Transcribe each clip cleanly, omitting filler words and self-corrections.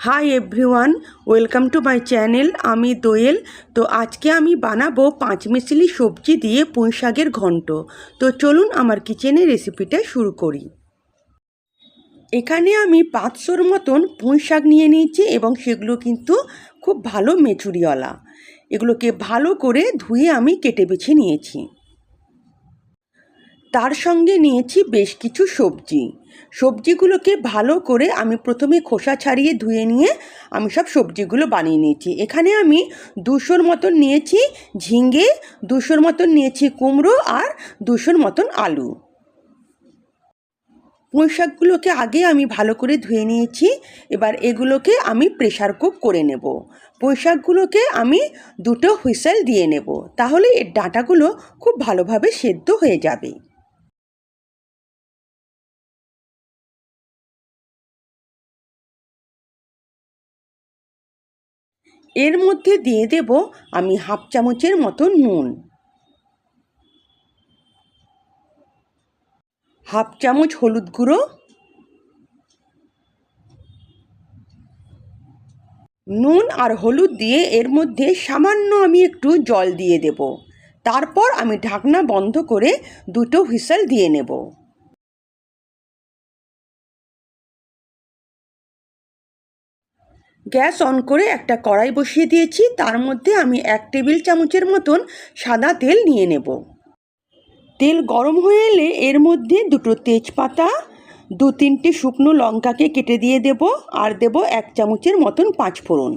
Hi everyone, welcome to my channel. আমি দোয়েল। তো আজকে আমি বানাবো পাঁচমিশালি সবজি দিয়ে পুঁই শাকের ঘন্ট। তো চলুন আমার কিচেনে রেসিপিটা শুরু করি। এখানে আমি 500-র মতন পুঁই শাক নিয়ে নিয়েছি এবং সেগুলো কিন্তু খুব ভালো মেচুরিওয়ালা। এগুলোকে ভালো করে ধুয়ে আমি কেটে বেছে নিয়েছি। তার সঙ্গে নিয়েছি বেশ কিছু সবজিগুলোকে ভালো করে আমি প্রথমে খোসা ছাড়িয়ে ধুয়ে নিয়ে আমি সব সবজিগুলো বানিয়ে নিয়েছি। এখানে আমি 200-র মতন নিয়েছি ঝিঙে, 200-র মতন নিয়েছি কুমড়ো আর 200-র মতন আলু। পুঁই শাকগুলোকে আগে আমি ভালো করে ধুয়ে নিয়েছি। এবার এগুলোকে আমি প্রেসার কুক করে নেব। পুঁই শাকগুলোকে আমি 2টো হুইসেল দিয়ে নেব, তাহলে এর ডাঁটাগুলো খুব ভালোভাবে সেদ্ধ হয়ে যাবে। এর মধ্যে দিয়ে দেব আমি হাফ চামচের মতো নুন, হাফ চামচ হলুদ গুঁড়ো, নুন আর হলুদ দিয়ে এর মধ্যে সামান্য আমি একটু জল দিয়ে দেব। তারপর আমি ঢাকনা বন্ধ করে 2টো হুইসেল দিয়ে নেব। গ্যাস অন করে একটা কড়াই বসিয়ে দিয়েছি। তার মধ্যে আমি 1 টেবিল চামচের মতন সাদা তেল নিয়ে নেব। তেল গরম হয়ে এলে এর মধ্যে 2টো তেজপাতা, 2-3টে শুকনো লঙ্কাকে কেটে দিয়ে দেব আর দেব 1 চামচের মতন পাঁচফোড়ন।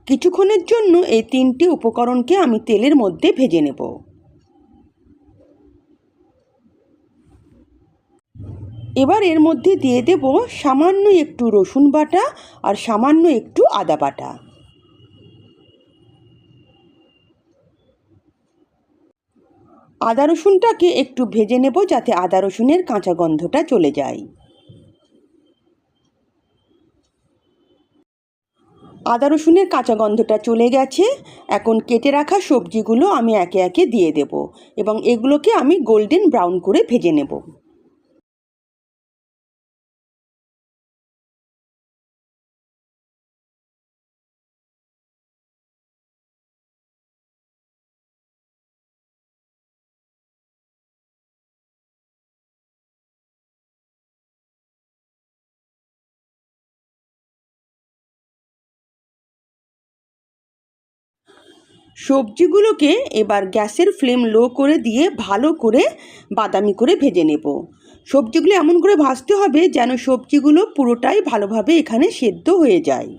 কিছুক্ষণের জন্য এই 3টে উপকরণকে আমি তেলের মধ্যে ভেজে নেব। এবার এর মধ্যে দিয়ে দেব সামান্য একটু রসুন বাটা আর সামান্য একটু আদা বাটা। আদা রসুনটাকে একটু ভেজে নেব যাতে আদা রসুনের কাঁচা গন্ধটা চলে যায়। আদা রসুনের কাঁচা গন্ধটা চলে গেছে। এখন কেটে রাখা সবজিগুলো আমি একে একে দিয়ে দেব এবং এগুলোকে আমি গোল্ডেন ব্রাউন করে ভেজে নেব। সবজিগুলোকে এবার গ্যাসের ফ্লেম লো করে দিয়ে ভালো করে বাদামি করে ভেজে নেব। সবজিগুলো এমন করে ভাজতে হবে যেন সবজিগুলো পুরোটাই ভালোভাবে এখানে সেদ্ধ হয়ে যায়।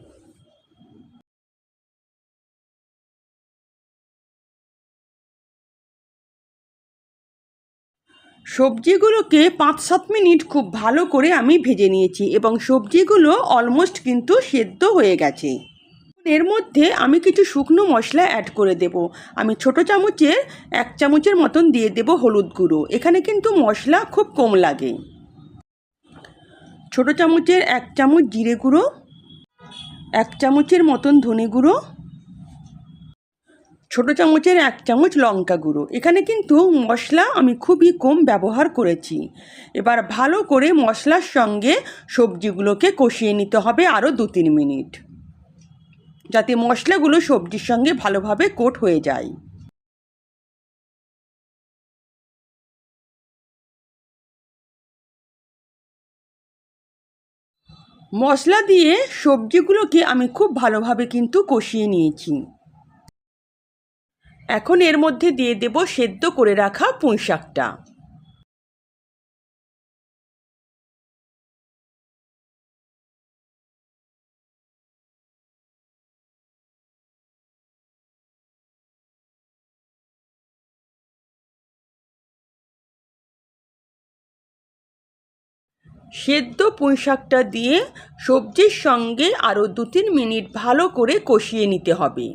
সবজিগুলোকে 5-7 মিনিট খুব ভালো করে আমি ভেজে নিয়েছি এবং সবজিগুলো অলমোস্ট কিন্তু সেদ্ধ হয়ে গেছে। এর মধ্যে আমি কিছু শুকনো মশলা অ্যাড করে দেব। আমি ছোট চামচের 1 চামচের মতন দিয়ে দেব হলুদ গুঁড়ো। এখানে কিন্তু মশলা খুব কম লাগে। ছোট চামচের 1 চামচ জিরে গুঁড়ো, 1 চামচের মতন ধনে গুঁড়ো, ছোট চামচের 1 চামচ লঙ্কা গুঁড়ো। এখানে কিন্তু মশলা আমি খুবই কম ব্যবহার করেছি। এবার ভালো করে মশলার সঙ্গে সবজিগুলোকে কষিয়ে নিতে হবে আরও 2-3 মিনিট, যাতে মশলাগুলো সবজির সঙ্গে ভালোভাবে কোট হয়ে যায়। মশলা দিয়ে সবজিগুলোকে আমি খুব ভালোভাবে কিন্তু কষিয়ে নিয়েছি। এখন এর মধ্যে দিয়ে দেব সেদ্ধ করে রাখা পুঁই শাকটা। সেদ্ধ পুঁই শাকটা দিয়ে সবজির সঙ্গে আরও 2-3 মিনিট ভালো করে কষিয়ে নিতে হবে।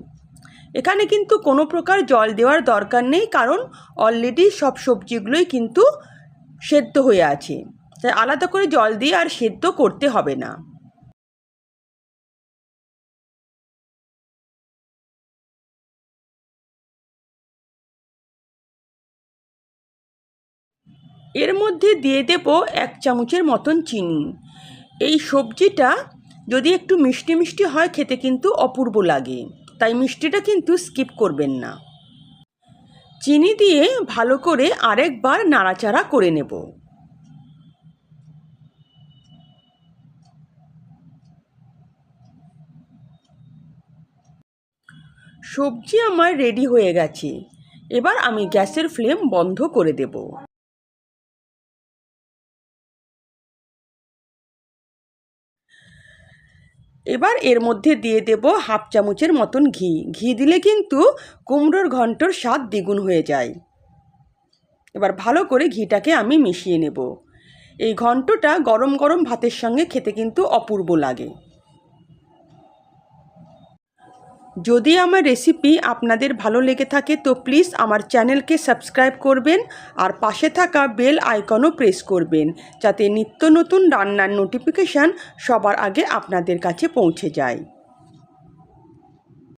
এখানে কিন্তু কোনো প্রকার জল দেওয়ার দরকার নেই, কারণ অলরেডি সব সবজিগুলোই কিন্তু সেদ্ধ হয়ে আছে, তাই আলাদা করে জল দিয়ে আর সেদ্ধ করতে হবে না। এর মধ্যে দিয়ে দেব 1 চামচের মতন চিনি। এই সবজিটা যদি একটু মিষ্টি মিষ্টি হয় খেতে কিন্তু অপূর্ব লাগে, তাই মিষ্টিটা কিন্তু স্কিপ করবেন না। চিনি দিয়ে ভালো করে আরেকবার নাড়াচাড়া করে নেব। সবজি আমার রেডি হয়ে গেছে। এবার আমি গ্যাসের ফ্লেম বন্ধ করে দেব। এবার এর মধ্যে দিয়ে দেব 1/2 চামচের মতন ঘি। ঘি দিলে কিন্তু কুমড়োর ঘন্টর স্বাদ দ্বিগুণ হয়ে যায়। এবার ভালো করে ঘিটাকে আমি মিশিয়ে নেব। এই ঘন্টটা গরম গরম ভাতের সঙ্গে খেতে কিন্তু অপূর্ব লাগে। যদি আমার রেসিপি আপনাদের ভালো লেগে থাকে তো প্লিজ আমার চ্যানেলকে সাবস্ক্রাইব করবেন আর পাশে থাকা বেল আইকনও প্রেস করবেন, যাতে নিত্য নতুন রান্নার নোটিফিকেশান সবার আগে আপনাদের কাছে পৌঁছে যায়।